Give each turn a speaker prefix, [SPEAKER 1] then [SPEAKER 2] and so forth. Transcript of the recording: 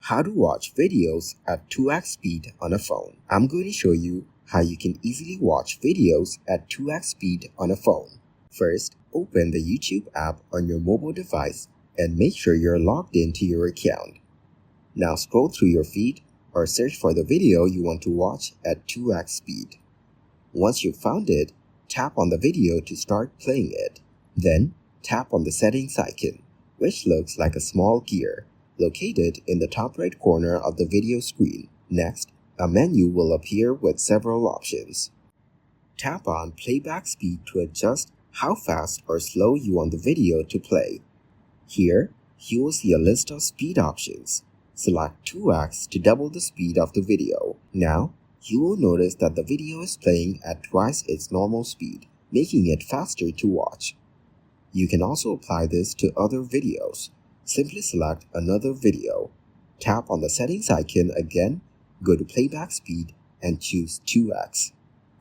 [SPEAKER 1] How to watch videos at 2x speed on a phone. I'm going to show you how you can easily watch videos at 2x speed on a phone. First, open the YouTube app on your mobile device and make sure you're logged into your account. Now scroll through your feed or search for the video you want to watch at 2x speed. Once you've found it, tap on the video to start playing it. Then, tap on the settings icon, which looks like a small gear, located in the top right corner of the video screen. Next, a menu will appear with several options. Tap on playback speed to adjust how fast or slow you want the video to play. Here, you will see a list of speed options. Select 2x to double the speed of the video. Now, you will notice that the video is playing at twice its normal speed, making it faster to watch. You can also apply this to other videos. Simply select another video. Tap on the settings icon again, go to playback speed, and choose 2x.